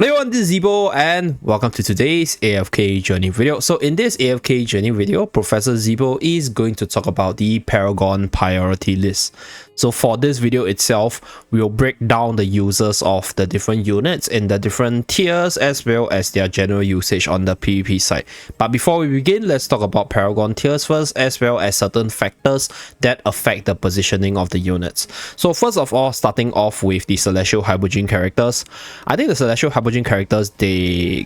Hello everyone, this is Zeeebo and welcome to today's AFK journey video. So in this AFK journey video, Professor Zeeebo is going to talk about the Paragon priority list. So for this video itself, we will break down the users of the different units in the different tiers as well as their general usage on the PvP side. But before we begin, let's talk about Paragon tiers first, as well as certain factors that affect the positioning of the units. So first of all, starting off with the Celestial Hypogean characters. I think the Celestial Hypogean characters, they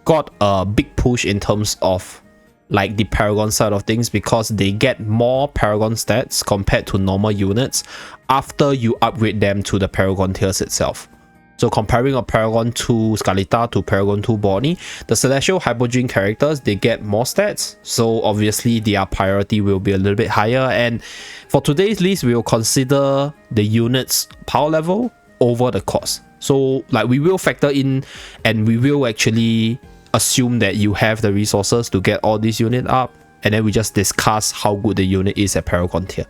got a big push in terms of like the Paragon side of things because they get more Paragon stats compared to normal units after you upgrade them to the Paragon tiers itself. So comparing a Paragon 2 Scarletta to Paragon 2 Bonnie, the Celestial Hypogean characters, they get more stats, so obviously their priority will be a little bit higher. And for today's list, we will consider the unit's power level over the cost. So like we will factor in and we will actually assume that you have the resources to get all these units up, and then we just discuss how good the unit is at Paragon tier,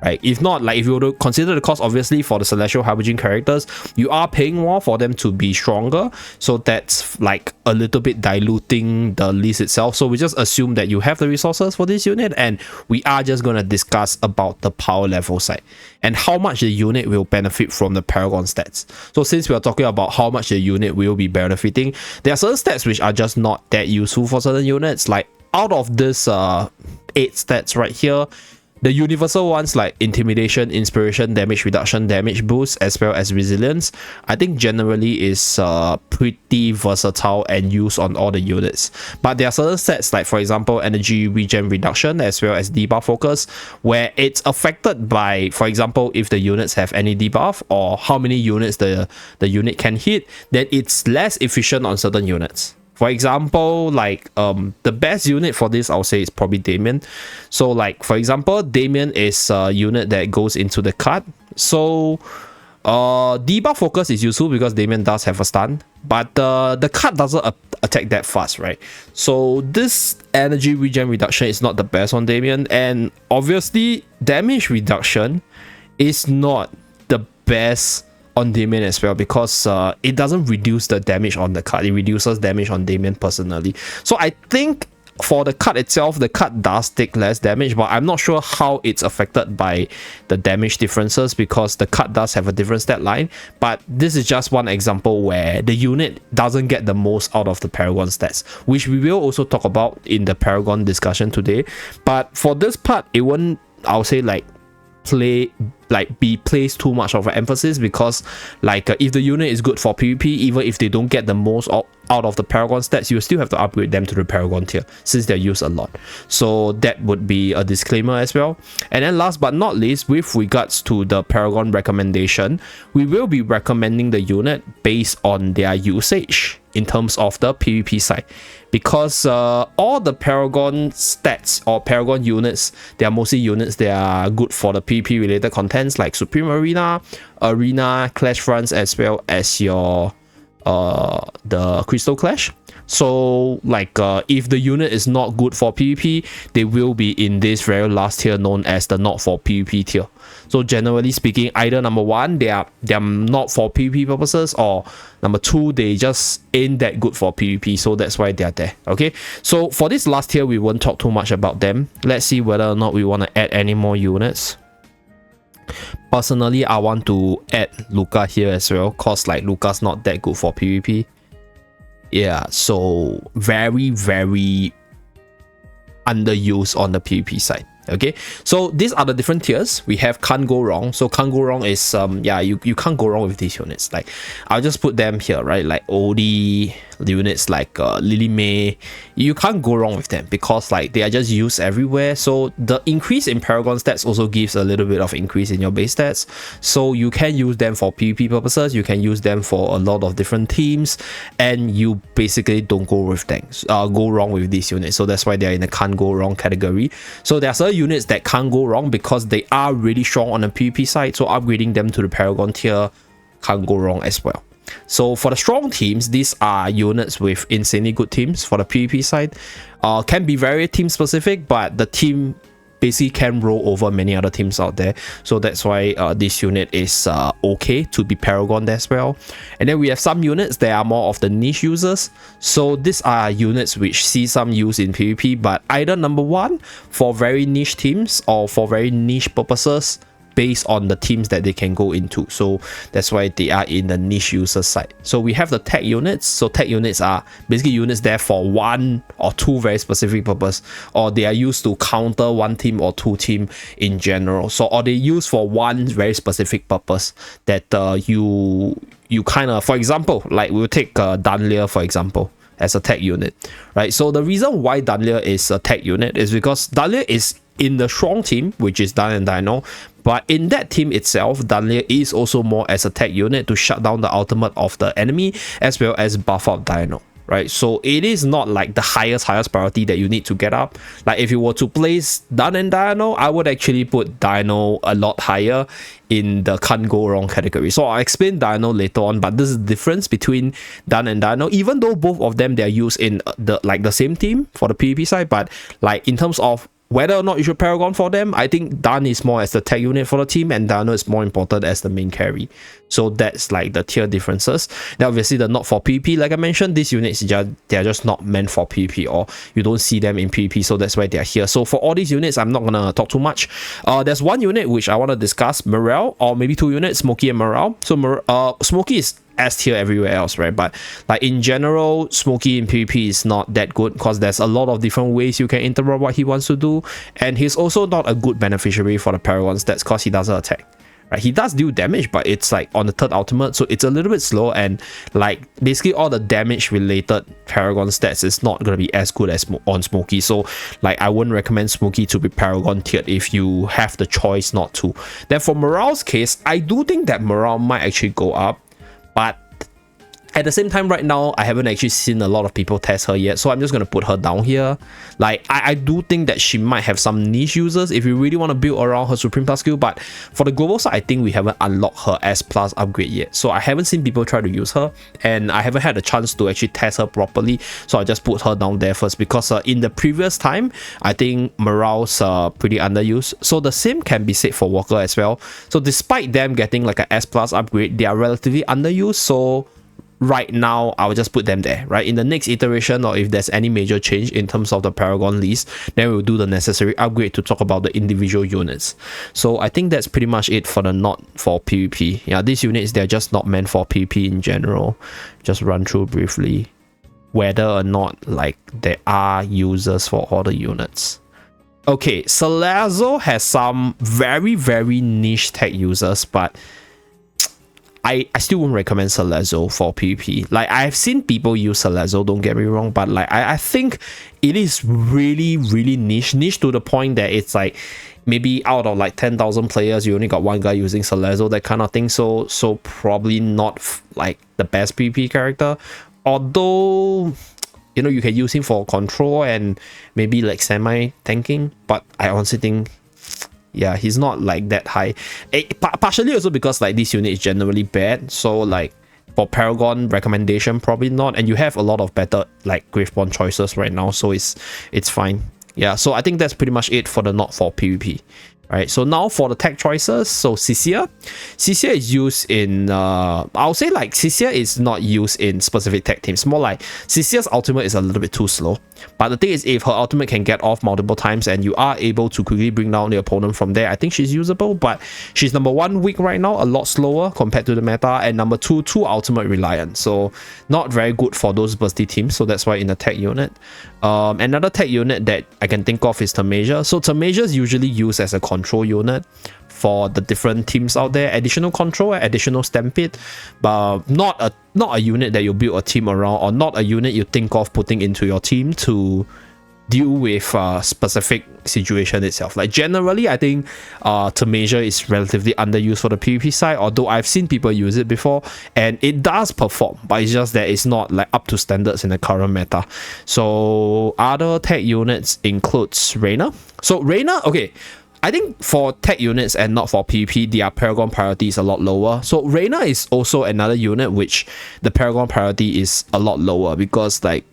right? If not, like if you were to consider the cost, obviously for the Celestial Hypogean characters, you are paying more for them to be stronger, so that's like a little bit diluting the list itself. So we just assume that you have the resources for this unit, and we are just going to discuss about the power level side and how much the unit will benefit from the Paragon stats. So since we are talking about how much the unit will be benefiting, there are certain stats which are just not that useful for certain units. Like out of this 8 stats right here, the universal ones like Intimidation, Inspiration, Damage Reduction, Damage Boost, as well as Resilience, I think generally is pretty versatile and used on all the units. But there are certain sets like, for example, Energy Regen Reduction as well as Debuff Focus, where it's affected by, for example, if the units have any debuff or how many units the unit can hit, then it's less efficient on certain units. For example, like the best unit for this, I'll say, is probably Damien. So like, for example, Damien is a unit that goes into the cut. So debuff focus is useful because Damien does have a stun, but the cut doesn't attack that fast, right? So this energy regen reduction is not the best on Damien, and obviously damage reduction is not the best on Damien as well, because it doesn't reduce the damage on the cut, it reduces damage on Damien personally. So I think for the cut itself, the cut does take less damage, but I'm not sure how it's affected by the damage differences because the cut does have a different stat line. But this is just one example where the unit doesn't get the most out of the Paragon stats, which we will also talk about in the Paragon discussion today. But for this part, it won't, I'll say, be placed too much of an emphasis, because like if the unit is good for PvP, even if they don't get the most out of the Paragon stats, you still have to upgrade them to the Paragon tier since they're used a lot. So that would be a disclaimer as well. And then last but not least, with regards to the Paragon recommendation, we will be recommending the unit based on their usage in terms of the PvP side, because all the Paragon stats or Paragon units, they are mostly units that are good for the PvP related contents like Supreme Arena, Clash Fronts, as well as your the Crystal Clash. So like if the unit is not good for PvP, they will be in this very last tier known as the not for PvP tier. So generally speaking, either number one, they are not for PvP purposes, or number two, they just ain't that good for PvP, so that's why they are there. Okay, so for this last tier, we won't talk too much about them. Let's see whether or not we want to add any more units. Personally, I want to add Luca here as well, cause like Luca's not that good for PvP. Yeah, so very underused on the PvP side. Okay, so these are the different tiers. We have Can't Go Wrong. So Can't Go Wrong is yeah, you can't go wrong with these units. Like I'll just put them here, right? Like Odie, the units like Lily May, you can't go wrong with them because like they are just used everywhere. So the increase in Paragon stats also gives a little bit of increase in your base stats, so you can use them for PvP purposes, you can use them for a lot of different teams, and you basically don't go with things go wrong with these units. So that's why they're in the can't go wrong category. So there are certain units that can't go wrong because they are really strong on the PvP side, so upgrading them to the Paragon tier can't go wrong as well. So for the strong teams, these are units with insanely good teams for the PvP side. Can be very team specific, but the team basically can roll over many other teams out there. So that's why this unit is okay to be Paragon as well. And then we have some units that are more of the niche users. So these are units which see some use in PvP, but either number one, for very niche teams or for very niche purposes, based on the teams that they can go into. So that's why they are in the niche user side. So we have the tech units. So tech units are basically units there for one or two very specific purpose, or they are used to counter one team or two team in general. So or they use for one very specific purpose that you kind of, for example, like we'll take Dunleer for example as a tech unit, right? So the reason why Dunleer is a tech unit is because Dunleer is in the strong team, which is Dun and Dino, but in that team itself, Dunleer is also more as a tech unit to shut down the ultimate of the enemy as well as buff up Dino, right? So it is not like the highest priority that you need to get up. Like if you were to place Dun and Dino, I would actually put Dino a lot higher in the can't go wrong category. So I'll explain Dino later on, but this is the difference between Dun and Dino, even though both of them, they're used in the same team for the PvP side, but like in terms of whether or not you should Paragon for them, I think Dun is more as the tech unit for the team and Dino is more important as the main carry. So that's like the tier differences. Now obviously the not for PvP, like I mentioned, these units they're just not meant for PvP, or you don't see them in PvP, so that's why they're here. So for all these units, I'm not gonna talk too much. There's one unit which I want to discuss, Morale, or maybe two units, Smokey and Morale. So Smokey is S tier everywhere else, right? But like in general, Smokey in PvP is not that good because there's a lot of different ways you can interrupt what he wants to do, and he's also not a good beneficiary for the Paragons. That's because he doesn't attack, right? He does deal damage, but it's like on the third ultimate, so it's a little bit slow, and like basically all the damage related Paragon stats is not going to be as good as on Smokey. So like I wouldn't recommend Smokey to be Paragon tiered if you have the choice not to. Then for Morale's case, I do think that Morale might actually go up, but at the same time right now, I haven't actually seen a lot of people test her yet, so I'm just going to put her down here. Like I do think that she might have some niche users if you really want to build around her Supreme Plus skill, but for the global side, I think we haven't unlocked her S Plus upgrade yet, so I haven't seen people try to use her, and I haven't had a chance to actually test her properly, so I just put her down there first because in the previous time, I think Morale's pretty underused. So the same can be said for Walker as well. So despite them getting like a S Plus upgrade, they are relatively underused, so right now I'll just put them there, right? In the next iteration, or if there's any major change in terms of the Paragon list, then we'll do the necessary upgrade to talk about the individual units. So I think that's pretty much it for the not for PvP. Yeah, these units, they're just not meant for PvP in general. Just run through briefly whether or not like there are users for all the units. Okay, Salazzo has some very niche tech users, but I still wouldn't recommend Salazzo for PvP. Like I've seen people use Salazzo, don't get me wrong, but like I think it is really niche to the point that it's like maybe out of like 10,000 players, you only got one guy using Salazzo, that kind of thing. So probably not like the best PvP character, although you know you can use him for control and maybe like semi tanking, but I honestly think yeah, he's not like that high. Partially also because like this unit is generally bad, so like for Paragon recommendation probably not, and you have a lot of better like Graveborn choices right now, so it's fine. Yeah, so I think that's pretty much it for the not for PvP. Right, so now for the tech choices, so Cisia is used in I'll say like Cisia is not used in specific tech teams. More like Cisia's ultimate is a little bit too slow, but the thing is, if her ultimate can get off multiple times and you are able to quickly bring down the opponent from there, I think she's usable. But she's number one weak right now, a lot slower compared to the meta, and number two, too ultimate reliant, so not very good for those bursty teams. So that's why in the tech unit. Another tech unit that I can think of is Tamasia. So Tamasia is usually used as a control unit for the different teams out there, additional control, additional stampede, but not a unit that you build a team around, or not a unit you think of putting into your team to deal with a specific situation itself. Like generally, I think Tamasia is relatively underused for the PvP side, although I've seen people use it before and it does perform, but it's just that it's not like up to standards in the current meta. So other tech units includes Reyna. So Reyna, okay, I think for tech units and not for PvP, their Paragon priority is a lot lower. So Reyna is also another unit which the Paragon priority is a lot lower because like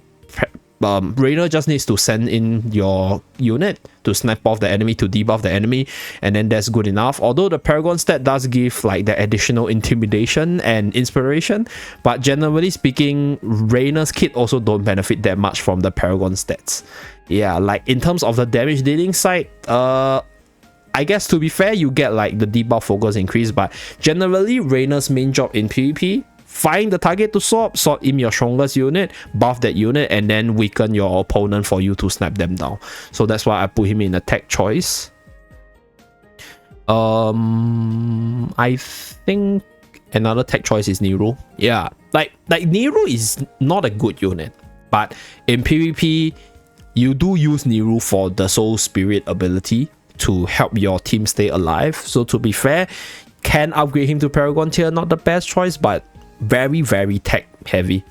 Reina just needs to send in your unit to snipe off the enemy, to debuff the enemy, and then that's good enough. Although the Paragon stat does give like the additional intimidation and inspiration, but generally speaking, Reina's kit also don't benefit that much from the Paragon stats. Yeah, like in terms of the damage dealing side, I guess to be fair, you get like the debuff focus increase, but generally Reina's main job in PvP, find the target to sword in your strongest unit, buff that unit, and then weaken your opponent for you to snap them down. So that's why I put him in a tech choice. I think another tech choice is Nero. Yeah, like Nero is not a good unit, but in PvP, you do use Nero for the Soul Spirit ability to help your team stay alive. So to be fair, can upgrade him to Paragon tier, not the best choice, but very, very tech heavy.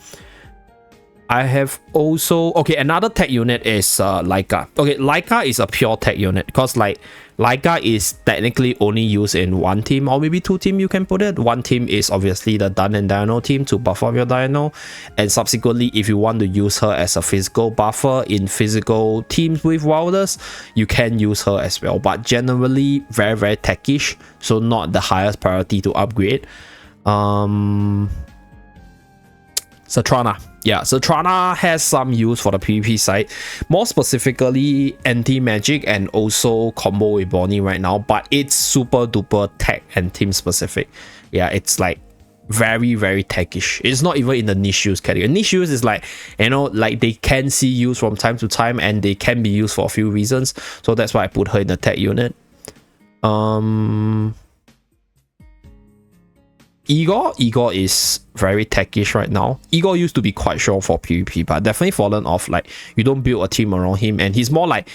I have also, okay, another tech unit is Laika. Okay, Laika is a pure tech unit because like Laika is technically only used in one team or maybe two team, you can put it. One team is obviously the Dun and Dino team to buff up your Dino, and subsequently if you want to use her as a physical buffer in physical teams with Wilders, you can use her as well, but generally very, very techish, so not the highest priority to upgrade. Satrana. Yeah, Satrana has some use for the PvP side, more specifically anti-magic and also combo with Bonnie right now, but it's super duper tech and team specific. Yeah, it's like very, very techish. It's not even in the niche use category. Niche use is like, you know, like they can see use from time to time and they can be used for a few reasons. So that's why I put her in the tech unit. Igor is very techish right now. Igor used to be quite strong for PvP, but definitely fallen off. Like, you don't build a team around him, and he's more like,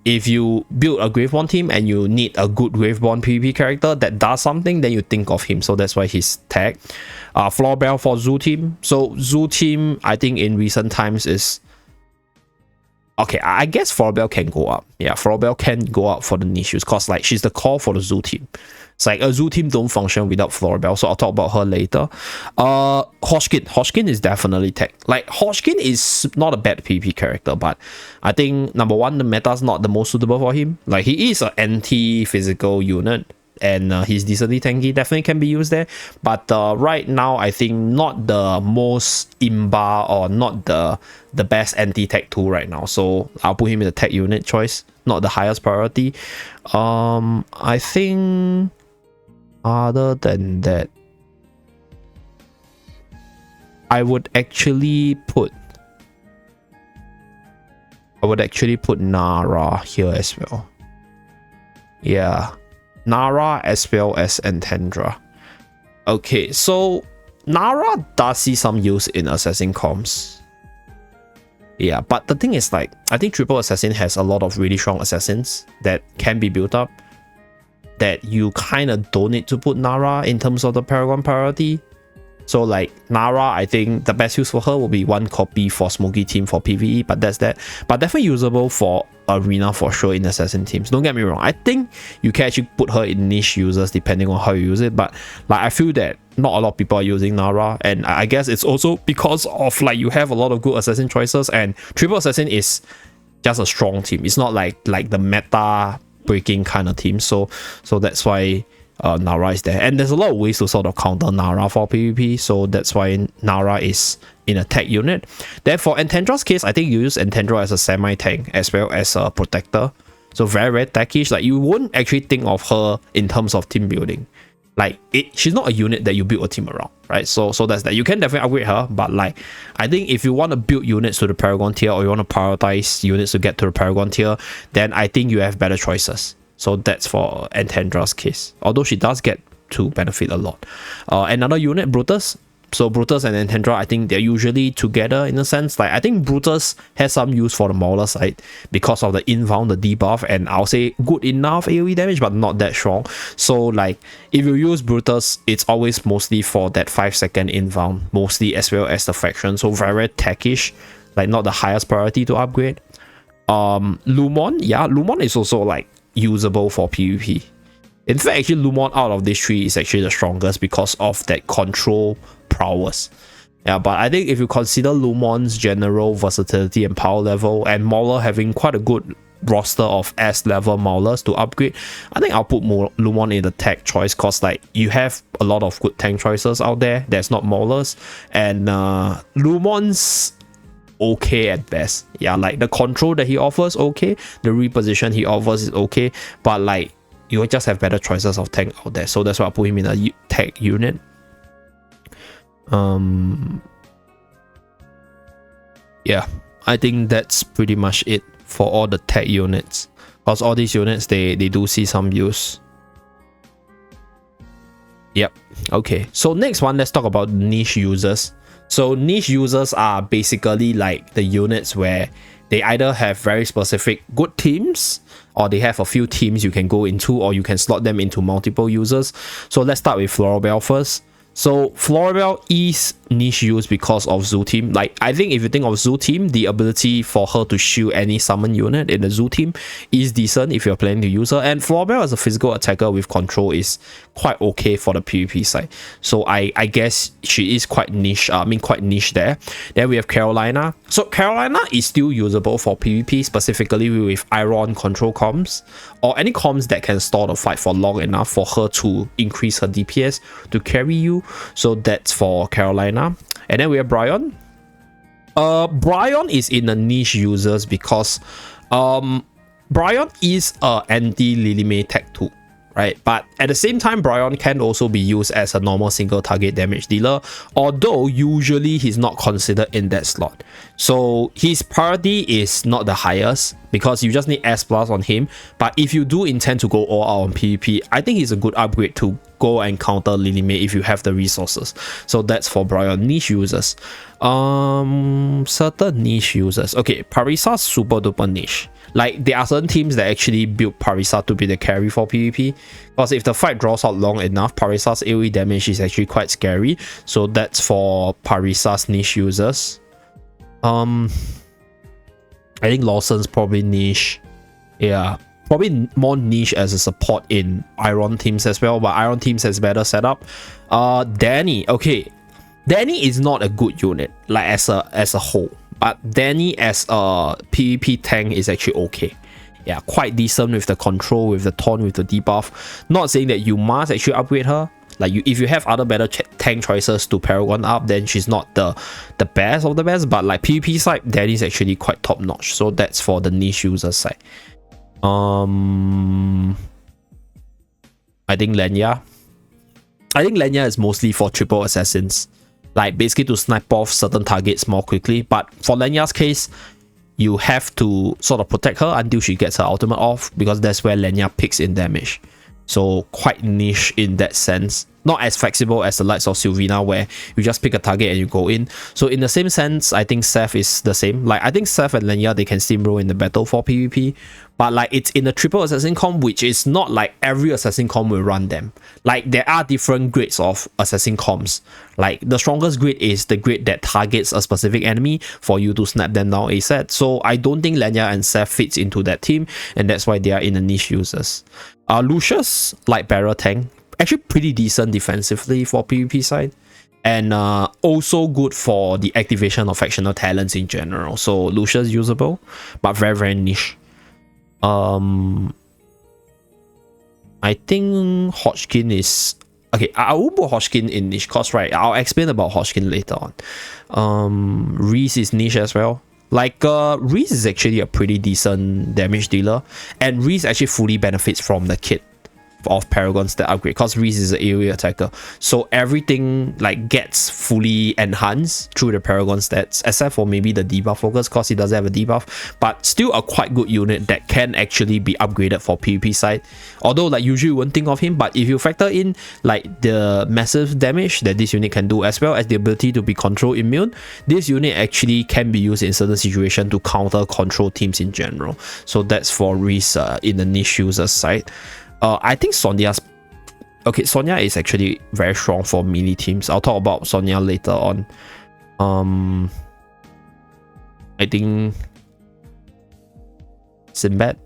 if you build a Graveborn team and you need a good Graveborn PvP character that does something, then you think of him. So that's why he's tagged. Florbell for Zoo team. So Zoo team, I think in recent times is okay. I guess Florbell can go up. Yeah, Florbell can go up for the niche use because like she's the core for the Zoo team. It's like a Zoo team don't function without Florbell, so I'll talk about her later. Hoshkin is definitely tech. Like, Hoshkin is not a bad PvP character, but I think number one, the meta's not the most suitable for him. Like, he is an anti-physical unit, and he's decently tanky, definitely can be used there. But right now, I think not the most imba or not the best anti-tech tool right now. So I'll put him in the tech unit choice, not the highest priority. I think other than that, I would actually put Nara here as well. Yeah, Nara as well as Entendra. Okay, so Nara does see some use in Assassin comms. Yeah, but the thing is, like, I think Triple Assassin has a lot of really strong assassins that can be built up that you kind of don't need to put Nara in terms of the Paragon priority. So like Nara, I think the best use for her will be one copy for Smoky team for PvE, but that's that. But definitely usable for Arena for sure in Assassin teams. Don't get me wrong, I think you can actually put her in niche users depending on how you use it, but like I feel that not a lot of people are using Nara, and I guess it's also because of like you have a lot of good Assassin choices, and Triple Assassin is just a strong team. It's not like the meta breaking kind of team, so that's why Nara is there, and there's a lot of ways to sort of counter Nara for PvP, so that's why Nara is in a tech unit. Then for Entendra's case, I think you use Entendra as a semi-tank as well as a protector, so very, very techish. Like, you wouldn't actually think of her in terms of team building. Like, she's not a unit that you build a team around, right? So that's that. You can definitely upgrade her, but like, I think if you want to build units to the Paragon tier, or you want to prioritize units to get to the Paragon tier, then I think you have better choices. So that's for Entendra's case, although she does get to benefit a lot. Another unit, Brutus. So Brutus and Entendra, I think they're usually together in a sense. Like, I think Brutus has some use for the Mauler side because of the inbound, the debuff, and I'll say good enough AoE damage, but not that strong. So like, if you use Brutus, it's always mostly for that 5-second inbound, mostly, as well as the faction. So very, very techish, like not the highest priority to upgrade. Lumon, yeah, Lumon is also like usable for PvP. In fact, actually, Lumon out of these three is actually the strongest because of that control prowess. Yeah, but I think if you consider Lumon's general versatility and power level, and Mauler having quite a good roster of S level Maulers to upgrade, I think I'll put Lumon in the tech choice, because like you have a lot of good tank choices out there that's not Maulers, and Lumon's okay at best. Yeah, like the control that he offers, okay, the reposition he offers is okay, but like you just have better choices of tank out there, so that's why I put him in a tech unit. Yeah, I think that's pretty much it for all the tech units, because all these units they do see some use. Yep. Okay, so next one, let's talk about niche users. So niche users are basically like the units where they either have very specific good teams, or they have a few teams you can go into, or you can slot them into multiple users. So let's start with Floribel first. So Floribel is niche use because of Zoo team. Like, I think if you think of Zoo team, the ability for her to shield any summon unit in the Zoo team is decent if you're planning to use her. And Floribel as a physical attacker with control is quite okay for the PvP side. So I guess she is quite niche. Quite niche there. Then we have Carolina. So Carolina is still usable for PvP, specifically with Iron control comms, or any comms that can stall the fight for long enough for her to increase her DPS to carry you. So that's for Carolina. And then we have Bryon. Bryon is in the niche users because Bryon is a anti-Lily May tech 2, right? But at the same time, Bryon can also be used as a normal single target damage dealer, although usually he's not considered in that slot. So his priority is not the highest, because you just need S+ on him. But if you do intend to go all out on PvP, I think he's a good upgrade to go and counter Lily May if you have the resources. So that's for Bryon niche users. Certain niche users. Okay, Parisa super duper niche. Like, there are certain teams that actually build Parisa to be the carry for PvP, because if the fight draws out long enough, Parisa's AoE damage is actually quite scary. So that's for Parisa's niche users. I think Lawson's probably niche. Yeah, probably more niche as a support in Iron teams as well, but Iron teams has better setup. Danny. Okay, Danny is not a good unit, like as a whole, but Danny as a PvP tank is actually okay. Yeah, quite decent with the control, with the taunt, with the debuff. Not saying that you must actually upgrade her. Like, if you have other better tank choices to Paragon up, then she's not the best of the best. But like PvP side, Danny's actually quite top notch. So that's for the niche user side. I think Lenya. I think Lenya is mostly for triple assassins, like basically to snipe off certain targets more quickly. But for Lenya's case, you have to sort of protect her until she gets her ultimate off, because that's where Lenya picks in damage. So quite niche in that sense. Not as flexible as the likes of Sylvina, where you just pick a target and you go in. So in the same sense, I think Seth is the same. Like, I think Seth and Lenya, they can steamroll in the battle for PvP, but like it's in the triple assassin comp, which is not like every assassin comp will run them. Like, there are different grades of assassin comps. Like, the strongest grade is the grade that targets a specific enemy for you to snap them down ASAP. So I don't think Lenya and Seth fits into that team, and that's why they are in the niche users. Lucius, like barrel tank, actually pretty decent defensively for PvP side, and also good for the activation of factional talents in general. So Lucius usable, but very, very niche. I think Hodgkin is okay. I will put Hodgkin in niche, cause right, I'll explain about Hodgkin later on. Reese is niche as well. Like, Reese is actually a pretty decent damage dealer, and Reese actually fully benefits from the kit of Paragon's stat upgrade, because Reese is an AoE attacker, so everything like gets fully enhanced through the Paragon stats, except for maybe the debuff focus, because he doesn't have a debuff, but still a quite good unit that can actually be upgraded for PvP side. Although like usually you won't think of him, but if you factor in like the massive damage that this unit can do, as well as the ability to be control immune, this unit actually can be used in certain situations to counter control teams in general. So that's for Reese in the niche user side. I think Sonya's... Okay, Sonya is actually very strong for melee teams. I'll talk about Sonya later on. I think... Sinbad,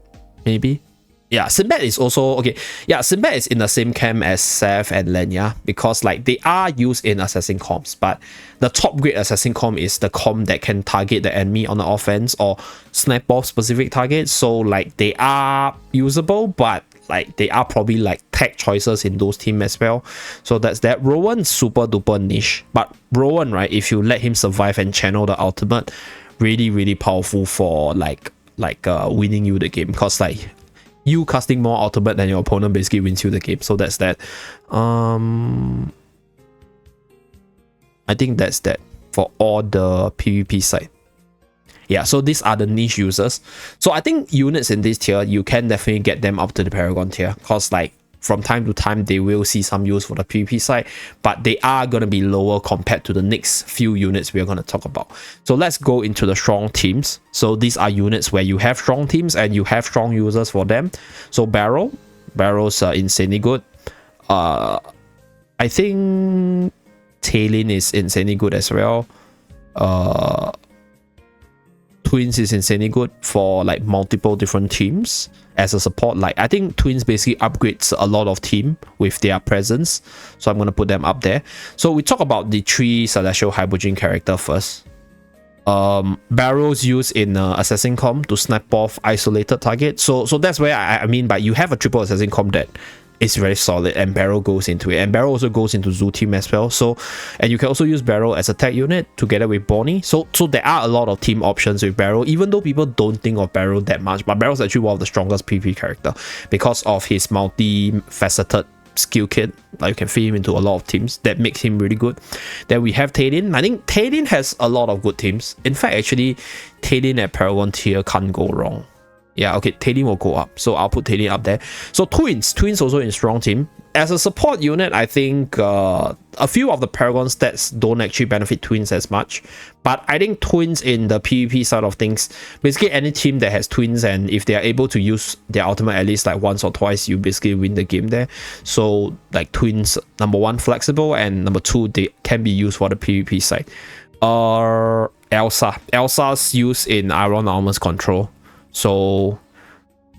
maybe? Yeah, Sinbad is also okay. Yeah, Sinbad is in the same camp as Seth and Lenya because like they are used in assassin comps, but the top grade assassin comp is the comp that can target the enemy on the offense or snipe off specific targets. So like they are usable, but like they are probably like tech choices in those teams as well. So that's that. Rowan's super duper niche, but Rowan, right, if you let him survive and channel the ultimate, really powerful for like winning you the game, because like you casting more ultimate than your opponent basically wins you the game. So that's that. I think that's that for all the PvP side. Yeah, so these are the niche users. So I think units in this tier, you can definitely get them up to the Paragon tier, because like from time to time they will see some use for the PvP side, but they are going to be lower compared to the next few units we're going to talk about. So let's go into the strong teams. So these are units where you have strong teams and you have strong users for them. So Barrow's insanely good. I think Talon is insanely good as well. Twins is insanely good for like multiple different teams as a support. Like I think Twins basically upgrades a lot of team with their presence, so I'm going to put them up there. So we talk about the 3 Celestial Hypogean character first. Barrow's used in assassin comp to snipe off isolated targets. So that's where I mean, but you have a triple assassin comp that is very solid, and Barrow goes into it, and Barrow also goes into Zoo team as well. So, and you can also use Barrow as a tech unit together with Bonnie. So there are a lot of team options with Barrow, even though people don't think of Barrow that much. But Barrow's actually one of the strongest PvP character because of his multi-faceted skill kit. Like you can fit him into a lot of teams that makes him really good. Then we have Talon. I think Talon has a lot of good teams. In fact, actually, Talon at Paragon tier can't go wrong. Yeah, okay, Talon will go up, so I'll put Talon up there. So Twins also in strong team. As a support unit, I think a few of the Paragon stats don't actually benefit Twins as much, but I think Twins in the PvP side of things, basically any team that has Twins, and if they are able to use their ultimate at least like once or twice, you basically win the game there. So like Twins, number 1, flexible, and number 2, they can be used for the PvP side. Elsa's used in Iron Armor's control. So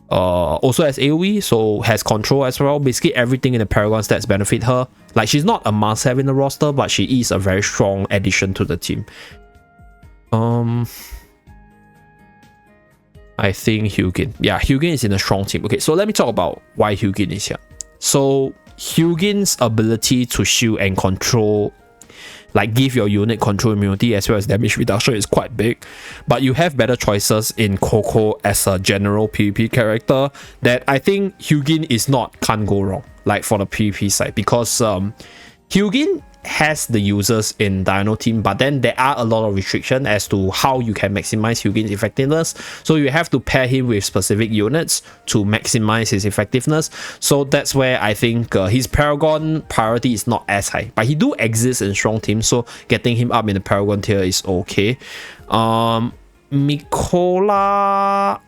also has AoE, so has control as well. Basically everything in the Paragon stats benefit her. Like she's not a must have in the roster, but she is a very strong addition to the team. I think Hugin. Yeah, Hugin is in a strong team. Okay, so let me talk about why Hugin is here. So Hugin's ability to shield and control, like give your unit control immunity as well as damage reduction, is quite big. But you have better choices in Coco as a general PvP character that I think Hugin can't go wrong, like for the PvP side, because Hugin has the users in Dino team, but then there are a lot of restrictions as to how you can maximize Hugin's effectiveness. So you have to pair him with specific units to maximize his effectiveness. So that's where I think his Paragon priority is not as high, but he do exist in strong teams, so getting him up in the Paragon tier is okay. Mikola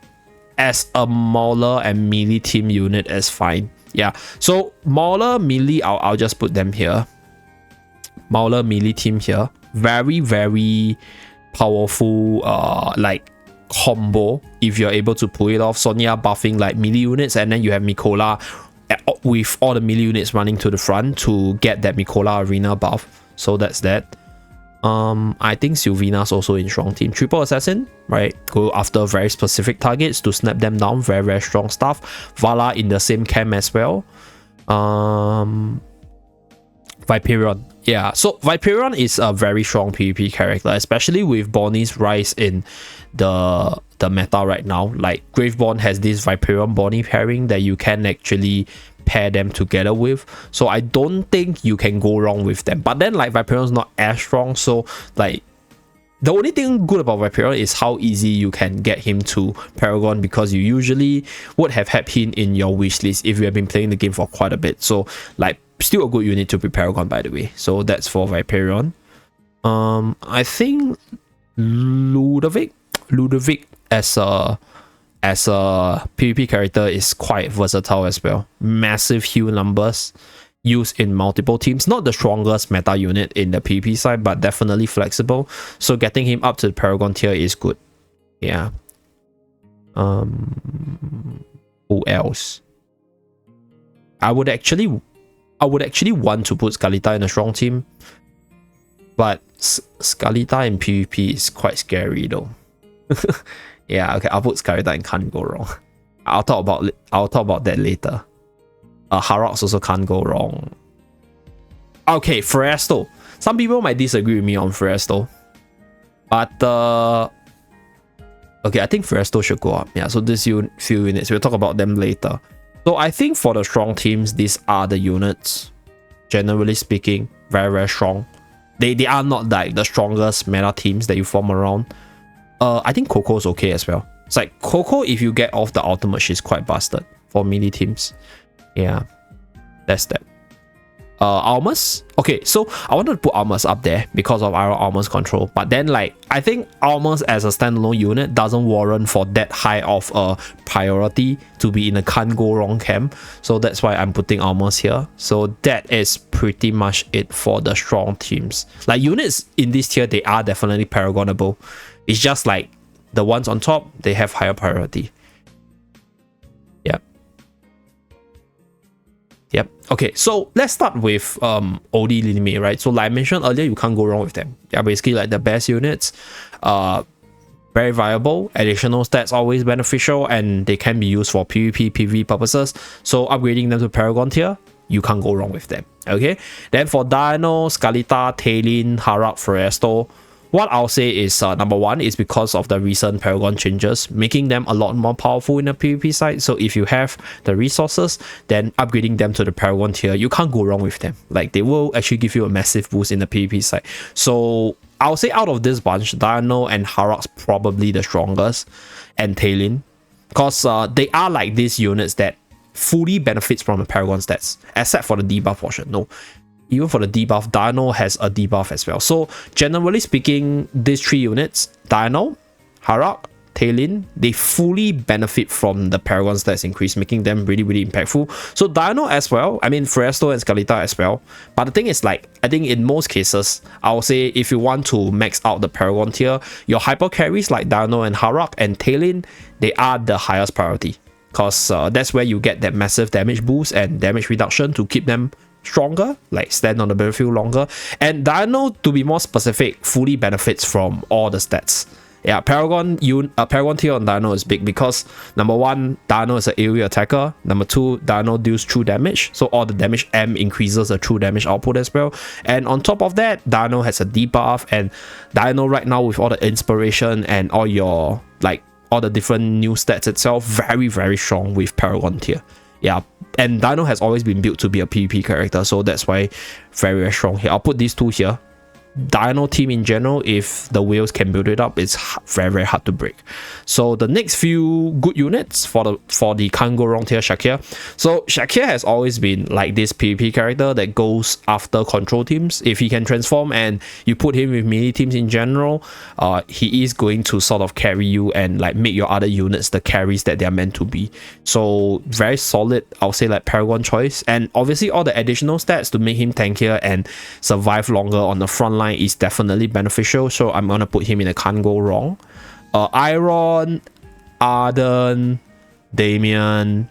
as a Mauler and melee team unit is fine. Yeah, so Mauler melee, I'll just put them here. Mauler melee team here, very powerful like combo if you're able to pull it off. Sonya buffing like melee units, and then you have Mikola with all the melee units running to the front to get that Mikola arena buff. So that's that. I think Sylvina's also in strong team. Triple assassin, right? Go after very specific targets to snap them down. Very strong stuff. Vala in the same camp as well. Viperion. Yeah, so Viperion is a very strong PvP character, especially with Bonnie's rise in the meta right now. Like Graveborn has this Viperion Bonnie pairing that you can actually pair them together with. So I don't think you can go wrong with them. But then like Viperion's not as strong, so like the only thing good about Viperion is how easy you can get him to Paragon, because you usually would have had him in your wish list if you have been playing the game for quite a bit. So like still a good unit to be Paragon, by the way. So that's for Viperion. I think Ludovic as a PvP character is quite versatile as well. Massive heal numbers, used in multiple teams. Not the strongest meta unit in the PvP side, but definitely flexible. So getting him up to the Paragon tier is good. Yeah. Who else? I would actually want to put Skalita in a strong team, but Skalita in PvP is quite scary though. Yeah, okay, I'll put Skalita and can't go wrong. I'll talk about that later. Harox also can't go wrong. Okay, Fresto. Some people might disagree with me on Fresto, but okay, I think Fresto should go up. Yeah, so this few units, we'll talk about them later. So I think for the strong teams, these are the units. Generally speaking, very, very strong. They are not like the strongest meta teams that you form around. I think Coco's okay as well. It's like Coco, if you get off the ultimate, she's quite busted for melee teams. Yeah, that's that. Almas. Okay, so I wanted to put Almas up there because of our Almas control, but then like I think Almas as a standalone unit doesn't warrant for that high of a priority to be in a can't go wrong camp, so that's why I'm putting Almas here. So that is pretty much it for the strong teams. Like units in this tier, they are definitely paragonable. It's just like the ones on top, they have higher priority. Yep. Okay, so let's start with OD Linime, right? So like I mentioned earlier, you can't go wrong with them. They're basically like the best units. Very viable. Additional stats always beneficial, and they can be used for PvP, PvE purposes. So upgrading them to Paragon Tier, you can't go wrong with them. Okay. Then for Dino, Skalita, Talin, Harak, Fresto, what I'll say is number one is because of the recent Paragon changes, making them a lot more powerful in the PvP side. So if you have the resources, then upgrading them to the Paragon tier, you can't go wrong with them. Like they will actually give you a massive boost in the PvP side. So I'll say out of this bunch, Dino and Harak's probably the strongest, and Talin, because they are like these units that fully benefits from the Paragon stats, except for the debuff portion. No. Even for the debuff, Dino has a debuff as well. So generally speaking, these three units, Dino, Harak, Talin, they fully benefit from the Paragon stats increase, making them really, really impactful. So Dino as well, I mean Fresto and Skalita as well. But the thing is, like, I think in most cases, I'll say if you want to max out the Paragon tier, your hyper carries like Dino and Harak and Talin, they are the highest priority. Because that's where you get that massive damage boost and damage reduction to keep them stronger, like stand on the battlefield longer. And Dino, to be more specific, fully benefits from all the stats. Yeah, Paragon tier on Dino is big because number one, Dino is an AoE attacker. Number two, Dino deals true damage, so all the damage M increases the true damage output as well. And on top of that, Dino has a debuff, and Dino right now with all the inspiration and all your like all the different new stats itself, very, very strong with Paragon tier. Yeah, and Dino has always been built to be a PvP character, so that's why very, very strong here. I'll put these two here. Dino team in general, if the whales can build it up, it's very, very hard to break. So the next few good units for the can't go wrong tier, Shakir. So Shakir has always been like this PvP character that goes after control teams. If he can transform and you put him with melee teams in general, he is going to sort of carry you and like make your other units the carries that they are meant to be. So very solid, I'll say, like Paragon choice. And obviously all the additional stats to make him tankier and survive longer on the front line is definitely beneficial, so I'm gonna put him in a can't go wrong. Iron, Arden, Damien,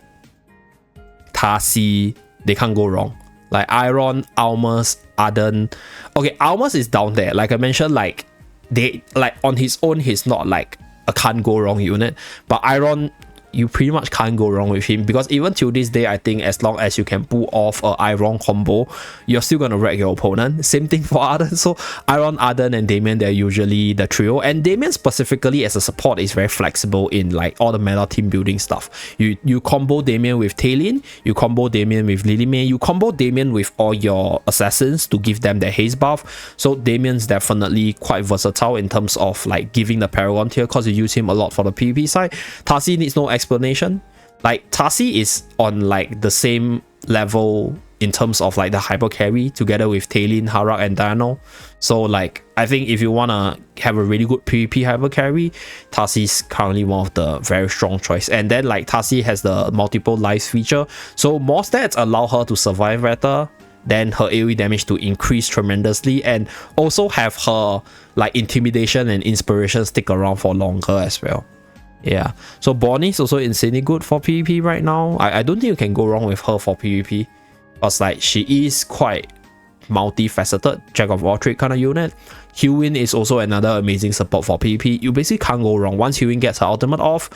Tasi, they can't go wrong. Like Iron, Almas, Arden. Okay, Almas is down there. Like I mentioned, like they like on his own, he's not like a can't go wrong unit, but Iron, you pretty much can't go wrong with him, because even till this day, I think as long as you can pull off a Iron combo, you're still gonna wreck your opponent. Same thing for Arden. So Iron, Arden, and Damien, they're usually the trio, and Damien specifically as a support is very flexible in like all the meta team building stuff. You combo Damien with Talin, you combo Damien with Lilymay, you combo Damien with all your assassins to give them the haste buff. So Damien's definitely quite versatile in terms of like giving the Paragon tier, because you use him a lot for the PvP side. Tasi needs no explanation. Like Tasi is on like the same level in terms of like the hyper carry together with Talin, Harak, and Dino. So like I think if you wanna have a really good PvP hyper carry, Tasi is currently one of the very strong choice. And then like Tasi has the multiple lives feature, so more stats allow her to survive better, then her AoE damage to increase tremendously, and also have her like intimidation and inspiration stick around for longer as well. Yeah, so Bonnie is also insanely good for PvP right now. I don't think you can go wrong with her for PvP, because like she is quite multifaceted, jack of all trade kind of unit. Hewin is also another amazing support for PvP. You basically can't go wrong. Once Hewin gets her ultimate off,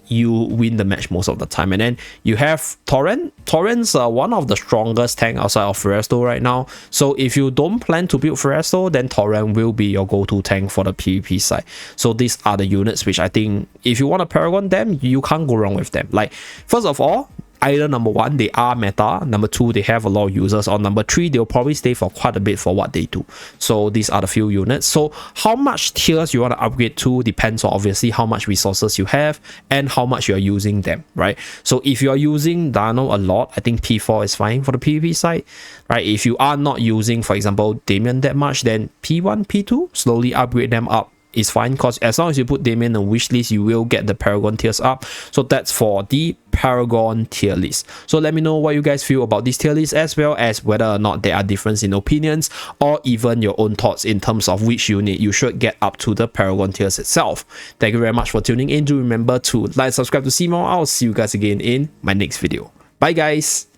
you win the match most of the time. And then you have Torrent. Torrent's one of the strongest tank outside of Feresto right now. So if you don't plan to build Feresto, then Torrent will be your go-to tank for the PvP side. So these are the units which I think if you want to Paragon them, you can't go wrong with them. Like, first of all, either number one, they are meta, number two, they have a lot of users, or number three, they'll probably stay for quite a bit for what they do. So these are the few units. So how much tiers you want to upgrade to depends on obviously how much resources you have and how much you're using them, right? So if you're using Dino a lot, I think P4 is fine for the PvP side, right? If you are not using, for example, Damien that much, then P1, P2, slowly upgrade them up is fine, because as long as you put Damien on wish list, you will get the Paragon tiers up. So that's for the Paragon tier list. So let me know what you guys feel about this tier list, as well as whether or not there are differences in opinions, or even your own thoughts in terms of which unit you should get up to the Paragon tiers itself. Thank you very much for tuning in. Do remember to like, subscribe to see more. I'll see you guys again in my next video. Bye guys.